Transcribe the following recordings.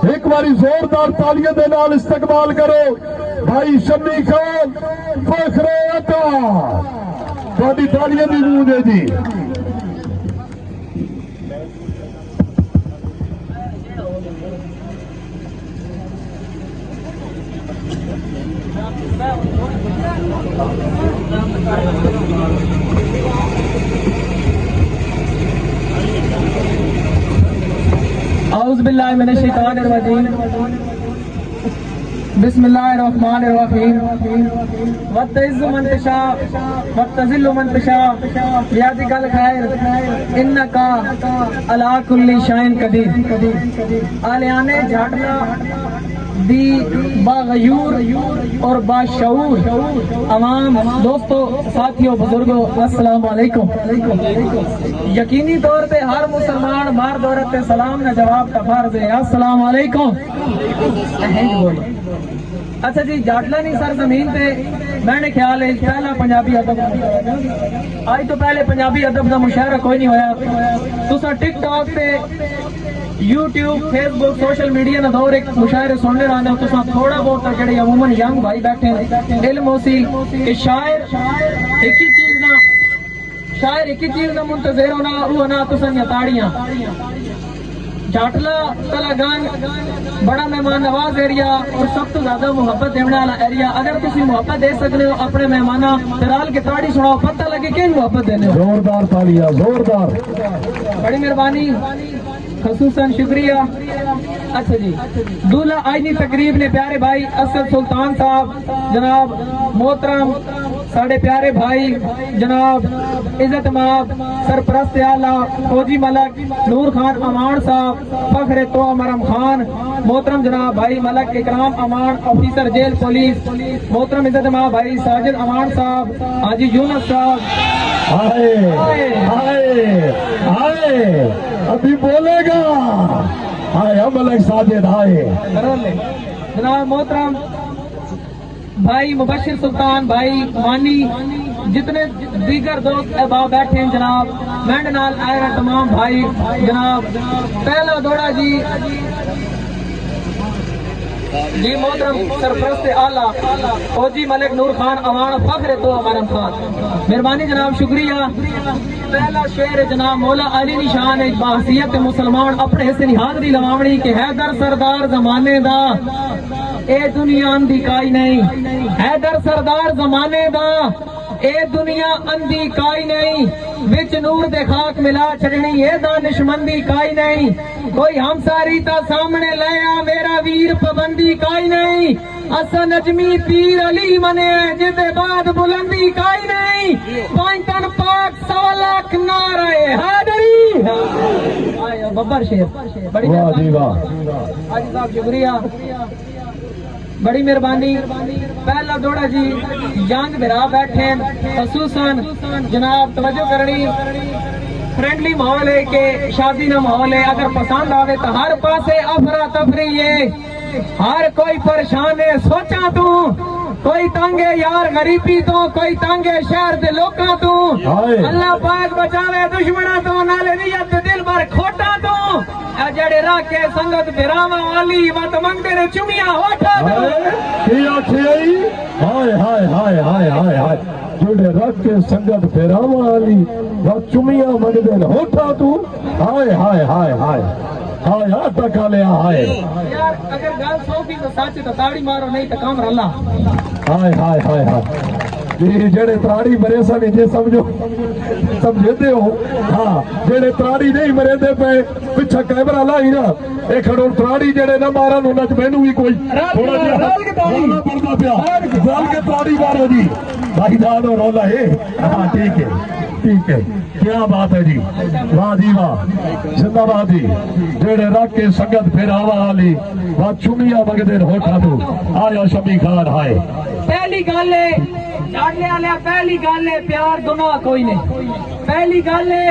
एक बारी जोरदार तालियों के नाल इस्तकबाल करो भाई शम्मी खान फखरे अता। थोड़ी तालियों की गूंज है जी। औज़ुबिल्लाहि मिनश्शैतानिर्रजीम बिस्मिल्लाहिर्रहमानिर्रहीम वतइज़्ज़ु मन तशा वतज़िल्लु मन तशा बियदिकल खैर इन्नका अला कुल्ली शैइन कदीर। आलियाने झाटला दी बागयूर और बाशऊर अवाम दोस्तों साथियों बुजुर्गों अस्सलाम वालेकुम। यकीनी तौर पे हर मुसलमान मर्द औरत पे सलाम न जवाब का फर्ज है। अस्सलाम वालेकुम। अच्छा जी जाटला नहीं सर जमीन पे मैंने ख्याल है पहला पंजाबी अदब आज तो पहले पंजाबी अदब का मुशायरा कोई नहीं होया। तुसा टिकटॉक पे यूट्यूब फेसबुक सोशल मीडिया ना दौर एक मुशायरे सुनने रहे हो। तुसा थोड़ा बहुत जेडे अमूमन यंग भाई बैठे इल्म होसी कि शायर एक ही चीज ना मुंतज़िर होना वो ना तुसा ताड़ियां। जाटला तलागंज बड़ा मेहमान नवाज एरिया और सब तो ज्यादा मुहब्बत देने वाला एरिया। अगर तुम मुहब्बत दे सकते हो अपने मेहमाना तराल के ताड़ी सुनाओ पता लगे कि मुहब्बत देने हो। जोरदार तालियां जोरदार। बड़ी मेहरबानी खसूसन शुक्रिया। अच्छा जी दूल्हा आईनी तकरीब ने प्यारे भाई असद सुल्तान साहब जनाब मोहतरम साढ़े प्यारे भाई जनाब इज्जत माब सरपरस्त आला फौजी मलक नूर खान अमान साहब फखरे तो अमरम खान मोहतरम जनाब भाई मलक इकराम अमान ऑफिसर जेल पुलिस मोहतरम इज्जत माब भाई साजिद अमान साहब हाजी यूनुस साहब अभी बोलेगा हाय मलक साजिद हाय जनाब मोहतरम भाई मुबशिर सुल्तान भाई मानी जितने दीगर दोस्त अहबाब बैठे हैं जनाब मैंड नाल आए तमाम भाई जनाब पहला दौड़ा जी मोहतरम सरपरस्त आला फौजी मलिक नूर खान अवान फखरे तो अमरम खान मेहरबानी जनाब शुक्रिया। पहला शेर जनाब मौला अली निशान बाहसियत मुसलमान अपने हिस्से हाजरी लवावनी के हैदर सरदार जमाने दा ए दुनिया अंधी काई नहीं। हैदर सरदार जमाने दा ए दुनिया अंधी काई नहीं। विच नूर दे खाक मिला छड़नी ए दानिशमंदी काई नहीं। कोई हमसारी ता सामने लाया मेरा वीर पाबंदी काई नहीं। असा नजमी पीर अली मने जिदे बाद बुलंदी काई नहीं। पांचन पाक 100 लाख नारे हैदरी बब्बर शेर बड़ी वाह जी वाह हाजी साहब शुक्रिया बड़ी मेहरबानी। पहला दौड़ा जी यंग बिरा बैठे खसूसन जनाब तवज्जो करनी फ्रेंडली माहौल है के शादी ना माहौल है। अगर पसंद आवे तो हर पासे अफरा तफरी है हर कोई परेशान है। सोचा तू कोई तंगे यार गरीबी तो कोई तंगे शहर दे लोकां तो अल्लाह पाक बचावे दुश्मना तो नाले नियत दिल भर खोटा तो जड़े राखे संगत फिरावा वाली मत मंगते ने चुमिया होठा तो हाय हाय हाय हाय हाय हाय जोड़े राखे संगत फिरावा वाली मत चुमिया मंगते ने होठा तू हाय हाय हाय हाय हाय आता काले हाय यार अगर गाल 100% सच तो ताड़ी मारो नहीं तो काम रला। हाय हाय हाय हाय जेड़े त्राड़ी मरे सन जे समझो समझते हो। हाँ जेड़े त्राड़ी नहीं मरे दे पे पिछा कैमरा लाई ना ए खड़ो त्राड़ी जेड़े ना मारन उन्हां च मैनू भी कोई थोड़ा जिहा रोला पड़दा पिया जाल के त्राड़ी मारो जी भाई जान रोला है। हाँ ठीक है क्या बात है जी वाह जी वाह जिंदाबाद जी जेड़े रख के संगत फिरावा वाली वाह चुमिया मंगदे होठा तू आया शमी खान हाय। पहली गल है जाटले वाले पहली गल है प्यार गुनाह कोई नहीं। पहली गल है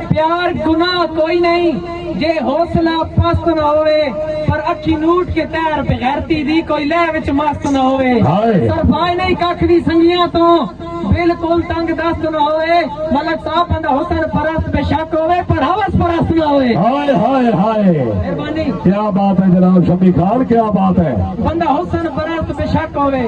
प्यार गुनाह कोई नहीं। जे हौसला पस्त न होवे पर अखी नूट के तैर बगैरती दी कोई लह विच मस्त न होवे। सरफाई नहीं कख दी संगियां तो बिल्कुल तंग दस्त न होवे मलक साहब बंदा हुसन परस्त बेशक होवे पर हवस परस्त न होवे हाय हाय हाय मेहरबानी क्या बात है जनाब शमी खान क्या बात है बंदा हुसन परस्त बेशक होवे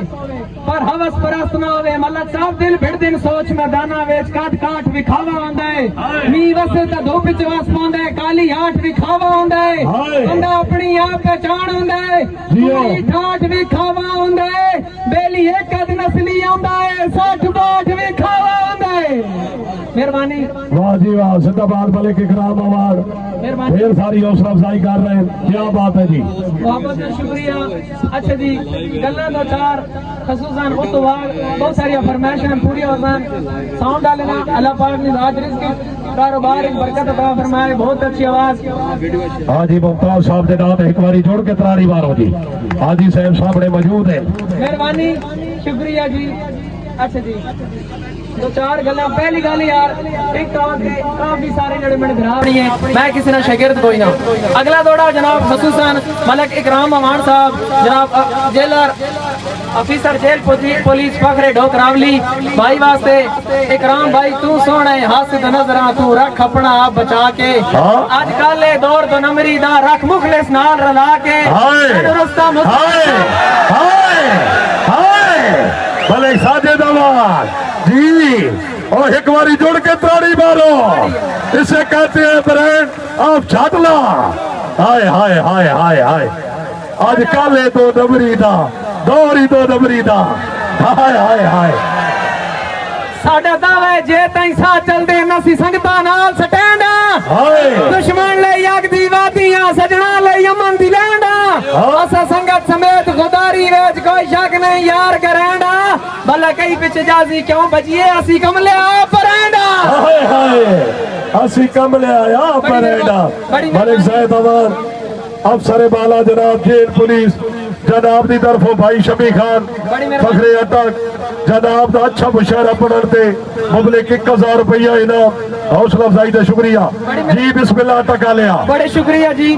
पर हवस परस्त न होवे मलक साहब दिल भिड़ दिन सोच मैदाना वेच काट काट विखावा होंदा है नी वसे ता धूप च वस पांदा है काली हाट विखावा होंदा है बंदा अपनी आप पहचान होंदा है पूरी ठाठ विखावा होंदा है बेली एक अद नस्ली आंदा है 60 बाट विखावा होंदा है मेहरबानी वाह जी वाह जिंदाबाद मलिक इकराम आवाज मेहरबानी ढेर सारी हौसला अफजाई कर रहे हैं क्या बात है जी बहुत बहुत शुक्रिया अच्छा जी गल्ला दो चार खसूसन उस तो बाद बहुत सारी फरमाइशें पूरी हो जान साउंड डालना अल्लाह पाक ने राज रिज़्क़ कारोबार एक बरकत अता फरमाए बहुत अच्छी आवाज हाँ जी मुमताज साहब के नाम एक बारी जोड़ के तरारी मारो जी हाजी साहब सामने मौजूद है मेहरबानी शुक्रिया जी अच्छा जी दो चार गल्ला पहली गल यार एक काफी सारे जड़े मेरे भरा नहीं है मैं किसी ना शागिर्द कोई ना अगला दौड़ा जनाब खसूसन मलक इकराम अमान साहब जनाब जेलर ऑफिसर जेल पुलिस फखरे ढोकरावली भाई वास्ते इकराम भाई तू सोना है हाथ से नजर तू रख अपना आप बचा के आज कल दौर दो नंबरी दा रख मुखलिस नाल रला के रुस्तम मलिक साजिद अमान जी और एक बारी जोड़ के ताड़ी मारो इसे कहते हैं ब्रांड ऑफ छाटला हाय हाय हाय हाय हाय आज काले दो नंबरी दा दौरी दो नंबरी दा हाय हाय हाय साडा दावा है जे ताई सा चलदे नसी संगता नाल स्टैंड दुश्मन ले अग दी वादियां सजना ले अमन दी लैंडा असा संगत समेत खुदारी वेच कोई शक नहीं यार करेंडा भला कई पिछ जाजी क्यों बजिए असी कमले आ परेंडा हाय हाय असी कमले आया परेंडा मलिक साहब अमान अफसर बाला जनाब जेल पुलिस जनाब की तरफों भाई शमी खान फखरे अटक जनाब का अच्छा मुशायरा पढ़ते मुबलिक 1000 रुपया इनाम हौसला अफजाई का शुक्रिया जी बिस्मिल्लाह टका लिया बड़े शुक्रिया जी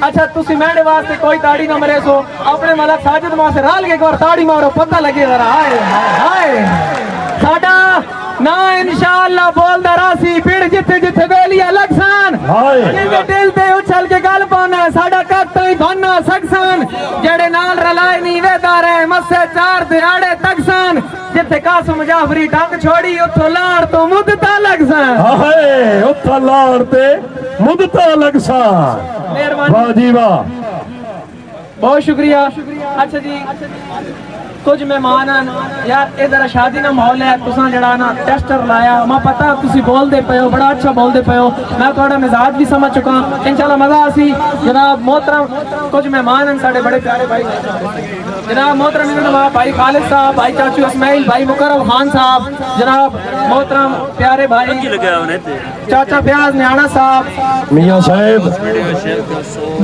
अच्छा तुसी मेरे वास्ते कोई ताड़ी ना मरे सो अपने मलक साजिद मां से राल के एक बार ताड़ी मारो पता लगे जरा हाय हाय साडा ना इंशाअल्लाह बोलदा रासी पिड़ जिथे जिथे बेलिया लगसान जिथे दिल ते उछल के गल पाना साडा कद तो ही भाना सकसान जेड़े नाल रलाए नी वेदा रहे मस्से चार दिहाड़े तकसान जिथे कासम जाफरी डंग छोड़ी उथों लाड़ तो मुदता लगसान हाय उथों लाड़ ते मुदता लगसान मेहरबानी वाह जी वाह बहुत शुक्रिया अच्छा जी कुछ मेहमान यार ये जरा शादी ना माहौल है तुसा जड़ा ना टेस्टर लाया मैं पता तुसी बोलते पे हो बड़ा अच्छा बोलते पे हो मैं थोड़ा मिजाज भी समझ चुका इंशाल्लाह मजा आसी जनाब मोहतरम कुछ मेहमान हैं साढ़े बड़े प्यारे भाई जनाब मोहतरम नवाब भाई खालिद साहब भाई चाचू इस्माइल भाई मुकर्रम खान साहब जनाब मोहतरम प्यारे भाई चाचा फयाज न्याणा साहब मियां साहब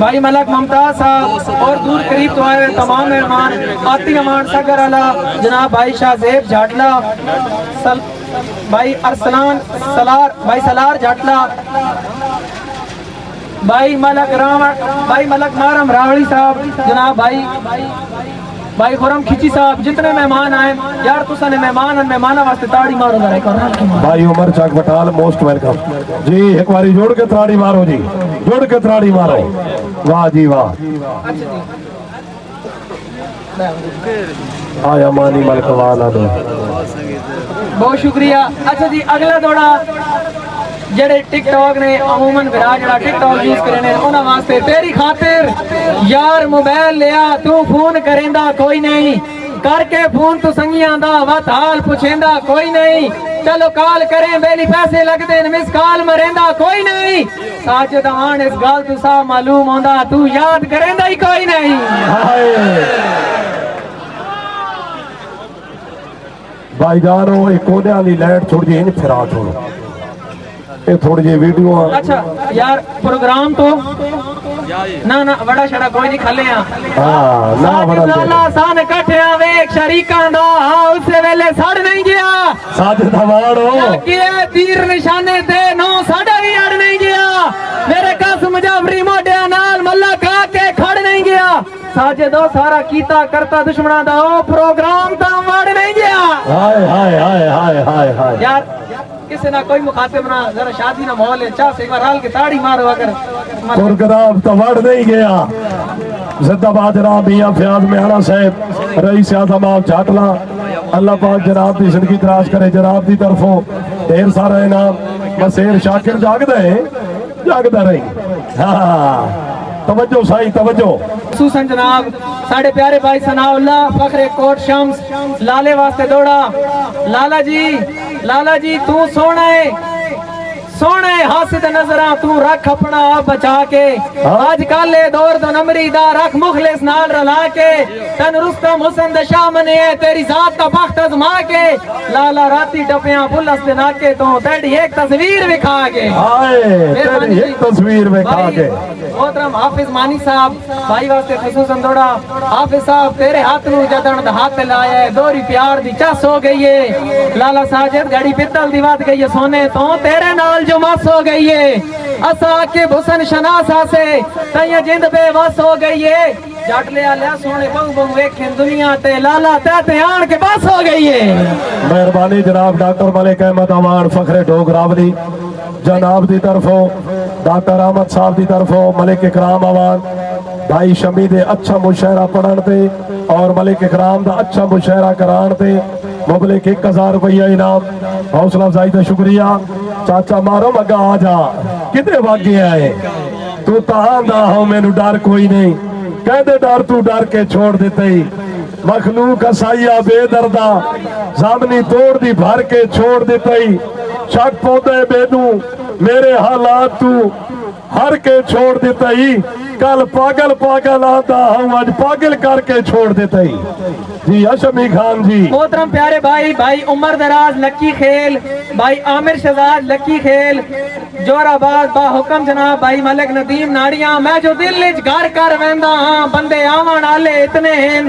भाई मलक मुमताज साहब और दूर करीब तो आए हुए तमाम मेहमान आती अमान सगर अला जनाब भाई शाहजेब जाटला भाई अरसलान सलार भाई सलार जाटला भाई मलक मारम रावड़ी साहब जनाब भाई खुरम खिची साहब जितने मेहमान आए यार तुसा ने मेहमान वास्ते ताड़ी मारो जरा एक बार भाई उमर चक बटाल मोस्ट वेलकम जी एक बारी जोड़ के ताड़ी मारो जी जोड़ के ताड़ी मारो वाह जी वाह आया मानी मलक वाला दो बहुत शुक्रिया अच्छा जी अगला दौड़ा जेड़े टिकटॉक ने अमूमन विराज जड़ा टिकटॉक यूज करे ने उन्हां वास्ते तेरी खातिर यार मोबाइल लिया तू फोन करेंदा कोई नहीं करके फोन तो संगियां दा वत हाल पुछेंदा कोई नहीं चलो कॉल करें बेली पैसे लगदे न मिस कॉल मरेंदा कोई नहीं साजिद आन इस गल तू सा मालूम होंदा तू याद करेंदा ही कोई नहीं भाईजानो एक कोने वाली लाइट थोड़ी जी इन फिरा छोड़ो ये थोड़ी जी वीडियो अच्छा यार प्रोग्राम तो ना ना बड़ा शड़ा कोई नहीं खले हां ना बड़ा लाला सान इकट्ठे वेख शरीकां दा उस वेले सड़ नहीं गया साजिद हवाड़ो के तीर निशाने ते नो साडा भी अड़ नहीं गया मेरे कसम जाफरी मोढे नाल मल्ला खा के खड़ नहीं गया शुक्रिया साजे दो सारा कीता करता दुश्मना दा ओ प्रोग्राम ता वड़ नहीं गया हाय हाय हाय हाय हाय हाय यार किसी ना कोई मुखातिब ना जरा शादी ना माहौल है चाह से एक बार हाल के ताड़ी मारो अगर प्रोग्राम तो बढ़ नहीं गया जिंदाबाद जनाब मियां फयाज मेहरा साहब रईस आजम आप झाटला अल्लाह पाक जनाब की जिंदगी दराज करे जनाब की तरफों ढेर सारा इनाम मसेर शाकिर जागदा रही हाँ तवज्जो साई तवज्जो सुसन जनाब साढ़े प्यारे भाई सनाउल्लाह फखरे कोट शम्स लाले वास्ते दौड़ा लाला जी तू सोने हासिद नजरा तू रख अपना आप बचा के आज काले दौर तो नमरी दा रख मुखलिस नाल रला के तन रुस्तम हुसैन दा शाह मने तेरी जात का बख्त आजमा के लाला राती टपियां पुलस दे नाके तो तेरी एक तस्वीर विखा के हाय तेरी एक तस्वीर विखा के मोहतरम हाफिज मानी साहब भाई वास्ते खुसूसन दौड़ा हाफिज साहब तेरे हाथ नु जदन दा हाथ लाया है दोरी प्यार दी चस हो गई है लाला साजिद गाड़ी पित्तल दी बात गई है सोने तो तेरे नाल जो मस हो गई है असा के हुसन शनासा से तैया जिंद बेबस हो गई है जट लिया सोने बहु वेखें दुनिया ते लाला ते आन के बस हो गई है मेहरबानी जनाब डॉक्टर मलिक अहमद अवान फखरे डोगरावली जनाब की तरफों डॉक्टर अहमद साहब की तरफों मलिक इकराम अवान भाई शमी दे अच्छा मुशायरा पढ़न ते और मलिक इकराम दा अच्छा मुशायरा करान ते मुबलिक 1000 रुपया इनाम हौसला अफजाई का शुक्रिया चाचा मारो मगा आ जा कितने वागे आए तू तहां हो मैनू डर कोई नहीं कहते डर तू डर के छोड़ देते ही मखलूक असाइया बेदर्दा सामनी तोड़ दी भर के छोड़ देते ही शक पौधे बेनू मेरे हालात तू हर के छोड़ देता ही कल पागल आता हूँ आज पागल करके छोड़ देता ही जी हशमी खान जी मोहतरम प्यारे भाई उमर दराज लक्की खेल भाई आमिर शहजाद लक्की खेल जोराबाद बा हुक्म जनाब भाई मलिक नदीम नाड़ियां मैं जो दिल घर कर वेंदा हाँ बंदे आवन आले इतने हैं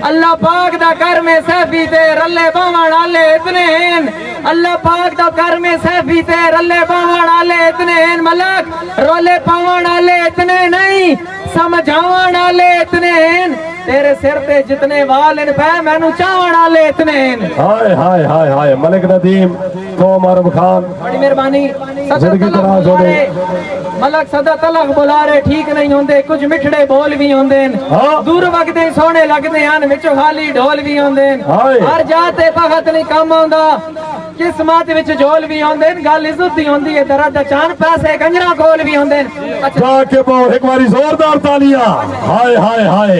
अल्लाह पाक दा कर में सैफी ते रले बावन आले इतने हैं अल्लाह पाक दा कर में सैफी ते रले बावन आले इतने हैं मलक रोले पावन आले इतने नहीं समझावन आले इतने हैं तेरे सिर पे जितने वाल इन पे मैनू चावन आले इतने हैं हाय हाय हाय हाय मलिक नदीम तो मरम खान बड़ी मेहरबानी जिंदगी दराज हो गई मलक सदा तलक बुलारे ठीक नहीं होंदे कुछ मिठड़े बोल भी होंदे हाँ। दूर वगदे सोने लगदे हन विचों खाली ढोल भी होंदे हाय। हर जाते भगत नहीं काम आंदा किस्मत विच झोल भी होंदे गल इज्जत दी होंदी है दरद चान पैसे गंजरा कोल भी होंदे अच्छा जाके बोल एक बारी जोरदार तालियां हाय हाय हाय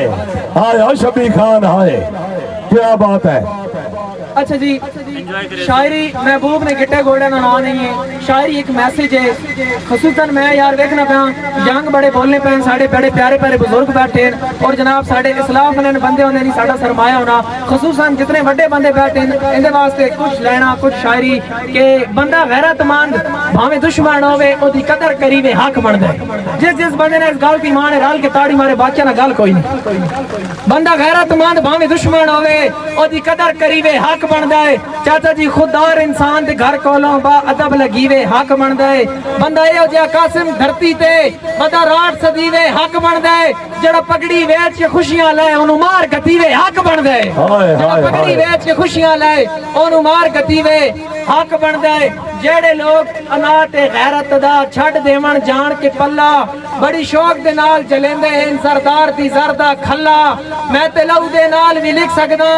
हाय हशमी खान हाय क्या बात है अच्छा जी शायरी महबूब ने गिट्टे घोड़े ना ना नहीं है शायरी एक मैसेज है खसूसन मैं यार देखना पाया जंग बड़े बोलने पे साढ़े बड़े प्यारे प्यारे बुजुर्ग बैठे और जनाब साढ़े इस्लाफ ने बंदे होंगे नहीं साढ़ा सरमाया होना खसूसन जितने बड़े बंदे बैठे इनके वास्ते कुछ लेना कुछ शायरी के बंदा गैरतमंद भावें दुश्मन होवे ओदी कदर करी वे हक बनदा है जिस बंदे ने इस गल की मां ने रल के ताड़ी मारे बादशाह ना गल कोई नहीं बंदा गैरतमंद भावें दुश्मन होवे ओदी कदर करी वे हक बनदा है चाचा जी खुददार इंसान दे घर कोलों बा अदब लगीवे हक बनदा है बंदा एहो जिहा कासिम धरती ते बंदा रात सदीवे हक बनदा है जेड़ा पगड़ी वेच के खुशियां ले ओनु मार गतीवे हक बनदा है जेड़ा पगड़ी वेच के खुशियां ले ओनु मार गतीवे हक बनदा है जेड़े लोग अनाथ गैरत दा छड़ देवन जान के पल्ला बड़ी शौक दे नाल जलेंदे हैं सरदार दी जरदा खल्ला मैं ते लहू दे नाल भी लिख सकदा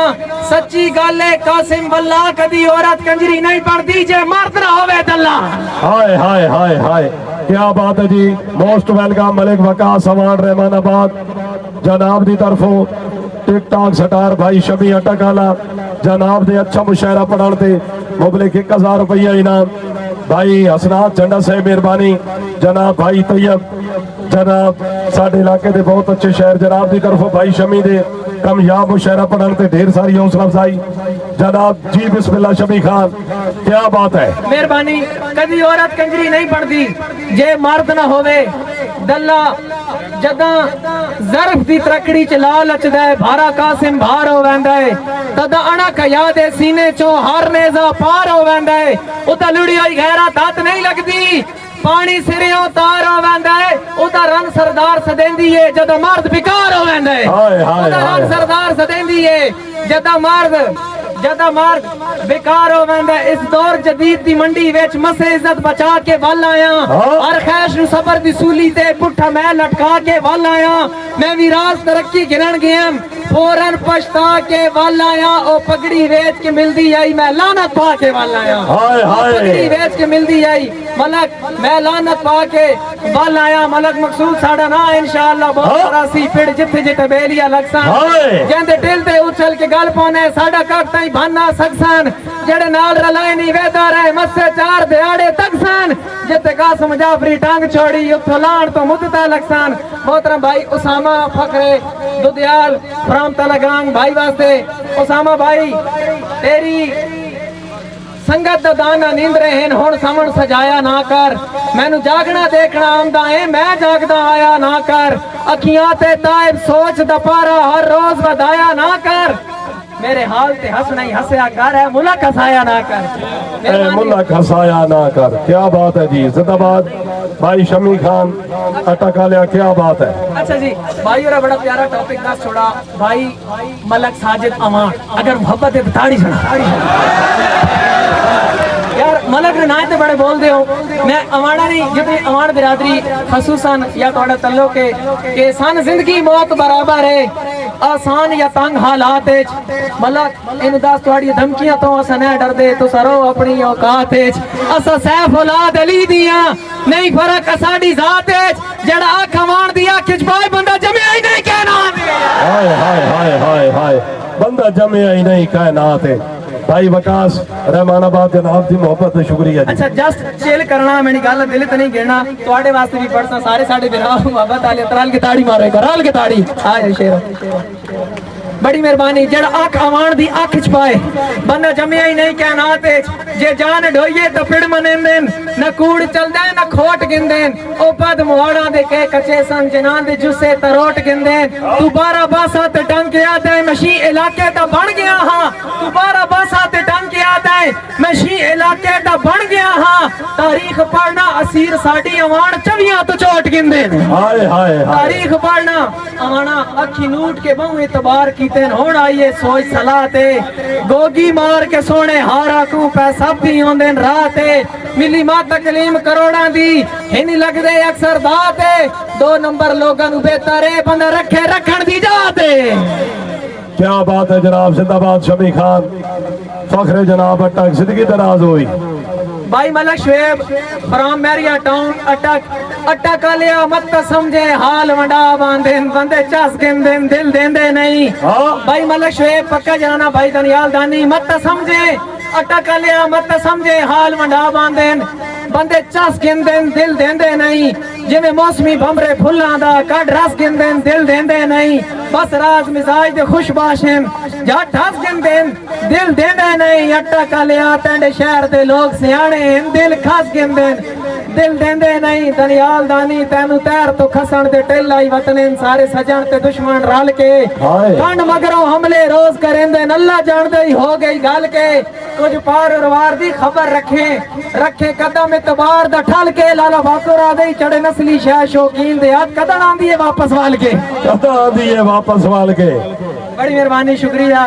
सच्ची गल है कासिम बल्ला कदी औरत कंजरी नहीं पड़दी जे मर्द ना होवे दल्ला हाय हाय हाय हाय क्या बात है जी मोस्ट वेलकम मलिक वकास अवान रहमानाबाद जनाब दी तरफों टिक टॉक स्टार भाई शमी अटकाला जनाब दे अच्छा मुशायरा पढ़ान ते मुबलिक 1000 रुपया इनाम भाई हसनात झंडा साहब मेहरबानी जनाब भाई तैयब जनाब साडे इलाके दे बहुत अच्छे शहर जनाब दी तरफों भाई शमी दे कामयाब मुशायरा पढ़ान ते ढेर सारी हौसला अफजाई जनाब जी बिस्मिल्लाह शमी खान क्या बात है मेहरबानी कदी औरत कंजरी नहीं पड़दी जे मर्द ना होवे दल्ला जदा ज़र्फ दी तरकड़ी च लाल अचदा है भारा कासिम भार हो वैंदा है तदा अणक याद है सीने चो हर नेजा पार हो वैंदा है उता लुड़ी होई गैरत हाथ नहीं लगदी पानी सिरियों तार हो वैंदा है उदा रंग सरदार सदेंदी है जदा मर्द बेकार हो वैंदा है उदा रंग सरदार सदेंदी है जदा मर्द बेकार हो वैंदा है। इस दौर जदीद दी मंडी विच मसे इज्जत बचा के वल आया हर खैश नु सबर दी सूली ते पुठा मैं लटका के वल आया मैं विराज तरक्की गिनन गया फौरन पछता के वल आया ओ पगड़ी वेच के मिलदी आई मैं लानत पा के वल आया पगड़ी वेच के मिलदी आई मलक मैं लानत पा के वल आया मलक मकसूद साडा ना इंशाअल्लाह बहुत सारा सी पिड़ जिथे जिथे बेलिया लगसा कहंदे दिल ते उछल के गल पाने साडा कक ताई भाना सकसन जेड़े नाल रलाए नी वेदा रहे मस्से चार दिहाड़े तकसन जिथे कासम जाफरी टांग छोड़ी उथों लाण तो मुद्दता लगसन। मोहतरम भाई उसामा फखरे दुदियाल फ्रॉम तलगांग भाई वास्ते उसामा भाई तेरी संगत दा दाना नींद रहे हुण समण सजाया ना कर मैनू जागना देखना आमदा है मैं जागदा आया ना कर अखियां ते ताइब सोच दा पारा हर रोज वधाया ना कर मेरे हाल ते हंसना ही हंसया कर है मुला खसाया ना कर मुला खसाया ना कर। क्या बात है जी जिंदाबाद भाई शमी खान अटकालिया क्या बात है। अच्छा जी भाई और बड़ा प्यारा टॉपिक दस छोड़ा भाई मलक साजिद अवान अगर मोहब्बत है ताड़ी यार मलक ने नाते बड़े बोल दे हो मैं अवाना नहीं जितनी अवान बिरादरी खसूसन या थोड़ा तल्लो के सन जिंदगी मौत बराबर है आसान या तंग हालात मलक इन दस थोड़ी धमकियां तो अस न डरदे तो सरो अपनी औकात असा सैफ औलाद अली दिया नहीं फर्क साडी जात जड़ा अख अवान दी अख च पाए बंदा जमिया ही नहीं कहनात हाय हाय हाय हाय हाय बंदा जमिया ही नहीं कहनात भाई वकास रहमानाबाद जनाब दी मोहब्बत ते शुक्रिया जी। अच्छा जस्ट चिल करना मेरी गल दिल ते नहीं गिरना ਤੁਹਾਡੇ वास्ते भी पढ़सा सारे साडे बिरा मोहब्बत आले तरल के ताड़ी मारो एक रल के ताड़ी आ जा शेर बड़ी मेहरबानी जड़ा अख अवान दी अख च पाए बंदा जमिया ही नहीं कहनात जे जान ढोइए तो फिर मनेंदे न कूड़ चलदा न खोट गिंदे ओ पद मोड़ा दे के कच्चे सन जनान दे जुस्से तरोट गिंदे तू 12 बासा ते टंकिया दे मशी इलाके दा बन गया हां तू 12 बासा ते टंकिया दे मशी इलाके दा बन गया हां तारीख पढ़ना असीर साडी अवान चवियां तो चोट गिंदे हाय हाय तारीख पढ़ना अवाना अखी नूट के बहु इतबार की तेन होड़ आइए सोच सलाह ते गोगी मार के सोने हारा को पैसा भी होंदे रात मिली मां तकलीम करोड़ां दी हिनी लगदे अक्सर दात 2 नंबर लोगां नु बेहतर है बंदा रखे रखण दी जात क्या बात है जनाब जिंदाबाद शमी खान फखरे जनाब अटक जिंदगी दराज हुई भाई मलक शुएब फ्रॉम मेरिया टाउन अटक लिया मत समझे हाल वंडा बांधे बंदे चस गिंदे दिल देंदे नहीं भाई मलक शुएब पक्का जाना भाई दनियाल दानी मत समझे अटक लिया मत समझे हाल वंडा बांधे बंदे चस गिंदे दिल देंदे नहीं जिवें मौसमी भंबरे फुल्लां दा कड रस गिंदे दिल देंदे नहीं बस राज मिजाज दे खुशबाशें जट हस गिंदे दिल देंदे नहीं अटक लिया तेंडे शहर दे लोग सियाणे दिल खस गिंदे दिल देंदे नहीं दनियाल दानी तेनू तैर तो खसन दे टेल आई वतने सारे सजन ते दुश्मन रल के कंड मगरों हमले रोज करेंदे अल्लाह जानदे ही हो गई गल के कुछ पार उरवार दी खबर रखे कदम इतबार दा ठल के लाला बाकुरा दे चढ़े नस्ली शह शौकीन दे हाथ कदम आंदी है वापस वाल के वाल के बड़ी मेहरबानी शुक्रिया।